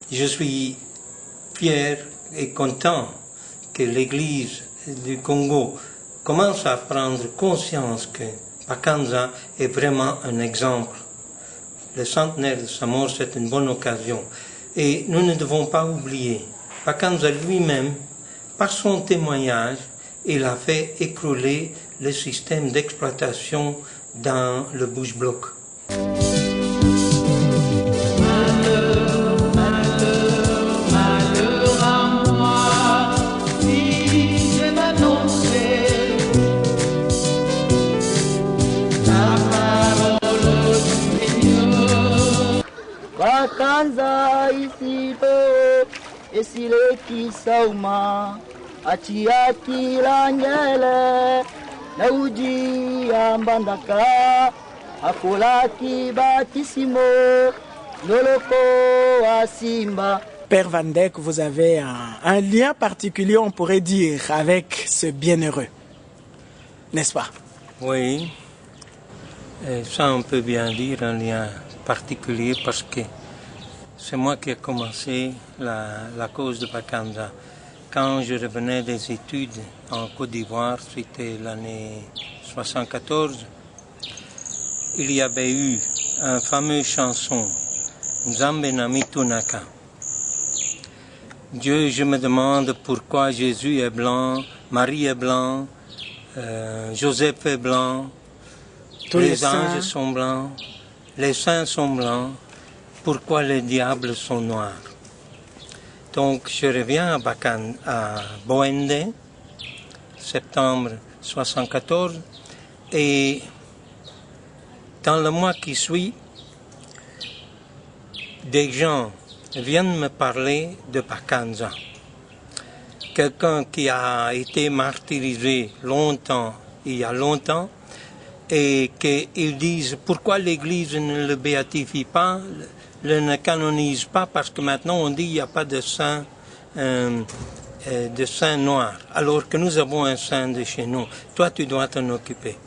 Je suis fier et content que l'Église du Congo commence à prendre conscience que Bakanza est vraiment un exemple. Le centenaire de sa mort, c'est une bonne occasion. Et nous ne devons pas oublier, Bakanza lui-même, par son témoignage, il a fait écrouler le système d'exploitation dans le Bush-Bloc. Bakanza isito esile kisauma achia kilangele na uji ambandaka akola kibatisimo noloko asimba. Père Van Dijk, vous avez un lien particulier, on pourrait dire, avec ce bienheureux, n'est-ce pas? Oui, et ça on peut bien dire un lien particulier parce que c'est moi qui ai commencé la cause de Bakanza. Quand je revenais des études en Côte d'Ivoire, c'était l'année 74, il y avait eu une fameuse chanson, Nzambe na mitunaka. Dieu, je me demande pourquoi Jésus est blanc, Marie est blanc, Joseph est blanc, tous les anges sont blancs, les saints sont blancs, pourquoi les diables sont noirs? Donc je reviens à Boende, septembre 74, et dans le mois qui suit, des gens viennent me parler de Bakanza. Quelqu'un qui a été martyrisé longtemps, il y a longtemps, et qu'ils disent pourquoi l'Église ne le béatifie pas, ne le canonise pas, parce que maintenant on dit qu'il n'y a pas de saint noir, alors que nous avons un saint de chez nous. Toi, tu dois t'en occuper.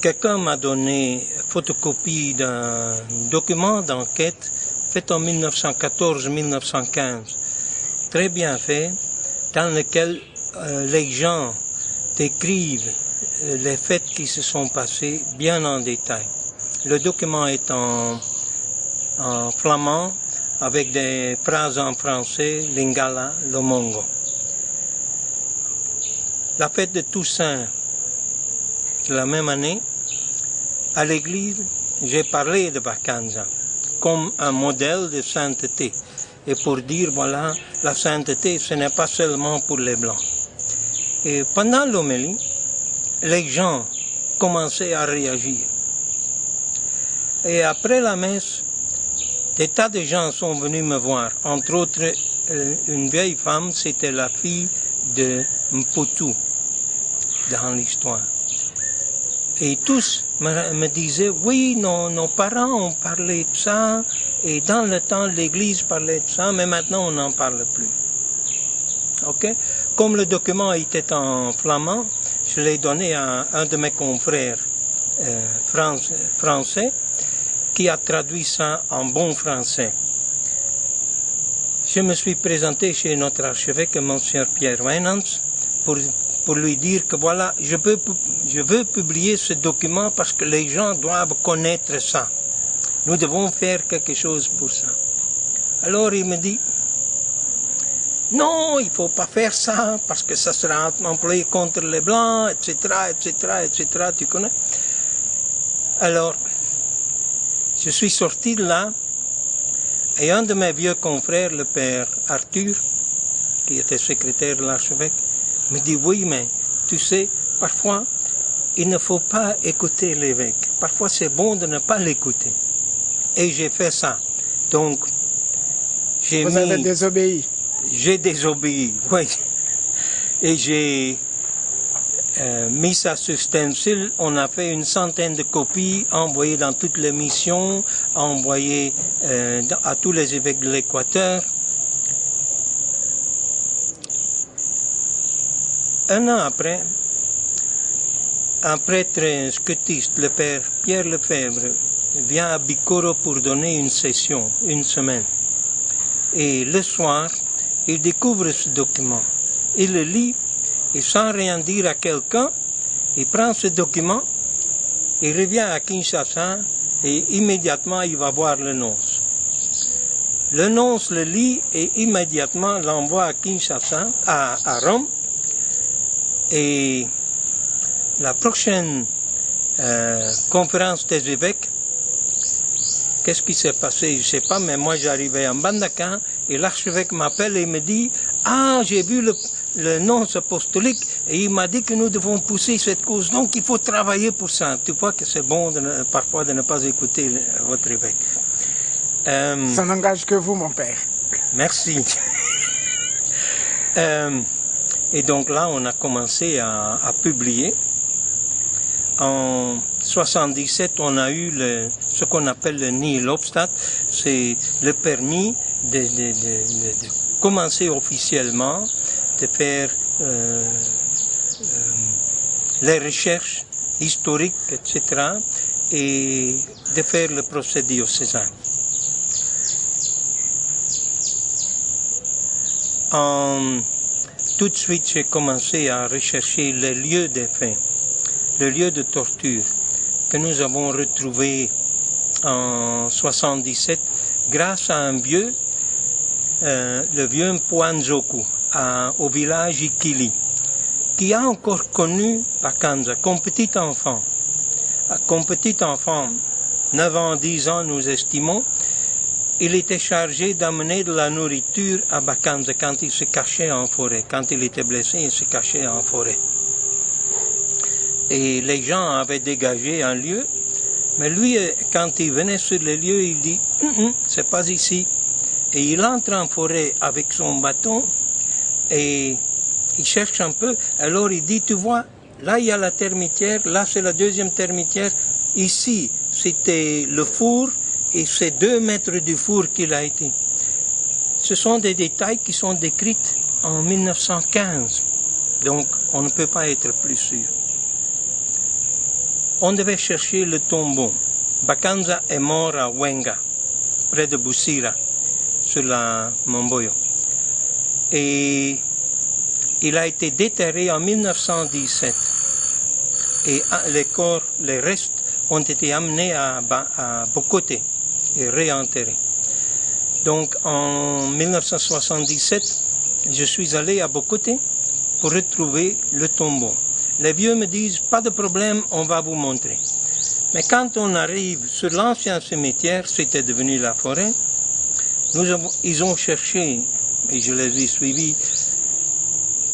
Quelqu'un m'a donné photocopie d'un document d'enquête fait en 1914-1915, très bien fait, dans lequel les gens décrivent les faits qui se sont passés bien en détail. Le document est en flamand, avec des phrases en français, Lingala, Lomongo. La fête de Toussaint de la même année, à l'église, j'ai parlé de Bakanza comme un modèle de sainteté. Et pour dire, voilà, la sainteté, ce n'est pas seulement pour les Blancs. Et pendant l'homélie, les gens commençaient à réagir. Et après la messe, des tas de gens sont venus me voir. Entre autres, une vieille femme, c'était la fille de Mputu dans l'histoire. Et tous me disaient, oui, nos parents ont parlé de ça, et dans le temps, l'Église parlait de ça, mais maintenant, on n'en parle plus. Ok? Comme le document était en flamand, je l'ai donné à un de mes confrères français, qui a traduit ça en bon français. Je me suis présenté chez notre archevêque, Monseigneur Pierre Wijnands, pour lui dire que voilà, je veux publier ce document parce que les gens doivent connaître ça. Nous devons faire quelque chose pour ça. Alors il me dit, non, il ne faut pas faire ça parce que ça sera employé contre les Blancs, etc., etc., etc., tu connais. Alors, je suis sorti de là et un de mes vieux confrères, le père Arthur, qui était secrétaire de l'archevêque, me dit, oui, mais tu sais, parfois, il ne faut pas écouter l'évêque. Parfois, c'est bon de ne pas l'écouter. Et j'ai fait ça. Donc, Vous avez désobéi. J'ai désobéi, oui. Et j'ai mis ça sur stencil. On a fait une centaine de copies, envoyées dans toutes les missions, envoyées à tous les évêques de l'Équateur. Un an après, un prêtre scotiste, le père Pierre Lefebvre, vient à Bikoro pour donner une session, une semaine. Et le soir, il découvre ce document. Il le lit, et sans rien dire à quelqu'un, il prend ce document, il revient à Kinshasa, et immédiatement il va voir le nonce. Le nonce le lit et immédiatement l'envoie à Kinshasa, à Rome. Et la prochaine conférence des évêques, qu'est-ce qui s'est passé? Je ne sais pas, mais moi j'arrivais en Bandaka et l'archevêque m'appelle et me dit « Ah, j'ai vu le nonce apostolique et il m'a dit que nous devons pousser cette cause, donc il faut travailler pour ça. » Tu vois que c'est bon parfois de ne pas écouter votre évêque. Ça n'engage que vous, mon père. Merci. Et donc là, on a commencé à publier. En 77, on a eu ce qu'on appelle le nihil obstat, c'est le permis de commencer officiellement, de faire les recherches historiques, etc., et de faire le procès diocésain. Tout de suite, j'ai commencé à rechercher les lieux des faits, le lieu de torture que nous avons retrouvé en 77 grâce à un vieux, le vieux Mpoanzoku, au village Ikili, qui a encore connu Bakanza comme petit enfant. Comme petit enfant, 9 ans, 10 ans, nous estimons, il était chargé d'amener de la nourriture à Bakanza quand il se cachait en forêt. Quand il était blessé, il se cachait en forêt. Et les gens avaient dégagé un lieu, mais lui, quand il venait sur le lieu, il dit « c'est pas ici ». Et il entre en forêt avec son bâton et il cherche un peu. Alors il dit « tu vois, là il y a la termitière, là c'est la deuxième termitière, ici c'était le four et c'est 2 mètres du four qu'il a été ». Ce sont des détails qui sont décrits en 1915, donc on ne peut pas être plus sûr. On devait chercher le tombeau. Bakanza est mort à Wenga, près de Boussira, sur la Momboyo. Et il a été déterré en 1917. Et les restes ont été amenés à Bokoté et réenterrés. Donc en 1977, je suis allé à Bokoté pour retrouver le tombeau. Les vieux me disent, pas de problème, on va vous montrer. Mais quand on arrive sur l'ancien cimetière, c'était devenu la forêt, ils ont cherché, et je les ai suivis,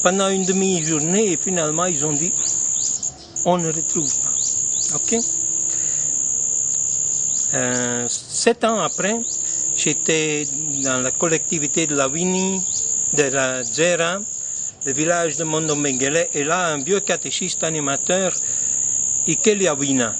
pendant une demi-journée, et finalement ils ont dit, on ne retrouve pas. Ok? 7 ans après, j'étais dans la collectivité de la Wini, de la Zera, le village de Mondomengele, et là, un vieux catéchiste animateur, Ikeliawina.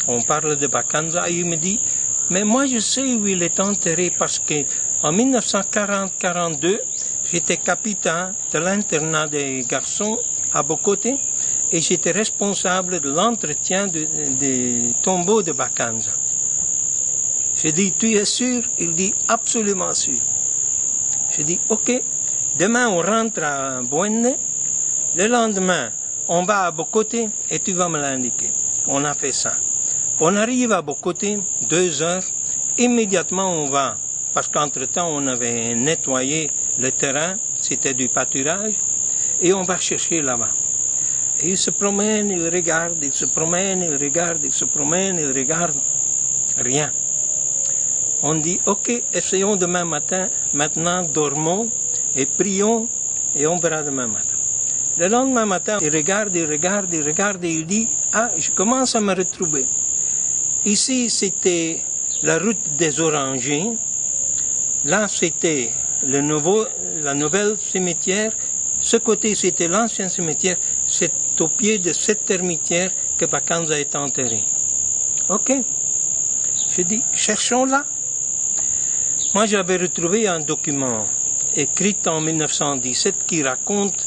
On parle de Bakanza, et il me dit, mais moi je sais où il est enterré, parce que en 1940-42, j'étais capitaine de l'internat des garçons à Bokoté, et j'étais responsable de l'entretien des tombeaux de Bakanza. J'ai dit, tu es sûr? Il dit, absolument sûr. J'ai dit, ok. Demain, on rentre à Bouenne. Le lendemain, on va à Bokoté et tu vas me l'indiquer. On a fait ça. On arrive à Bokoté, 2 heures. Immédiatement, on va, parce qu'entre-temps, on avait nettoyé le terrain. C'était du pâturage. Et on va chercher là-bas. Et il se promène, il regarde, il se promène, il regarde, il se promène, il regarde. Rien. On dit, ok, essayons demain matin. Maintenant, dormons. Et prions, et on verra demain matin. Le lendemain matin, il regarde, et il dit, ah, je commence à me retrouver. Ici, c'était la route des Orangers. Là, c'était la nouvelle cimetière. Ce côté, c'était l'ancien cimetière. C'est au pied de cette termitière que Bakanza est enterré. Ok. Je dis, cherchons là. Moi, j'avais retrouvé un document écrite en 1917 qui raconte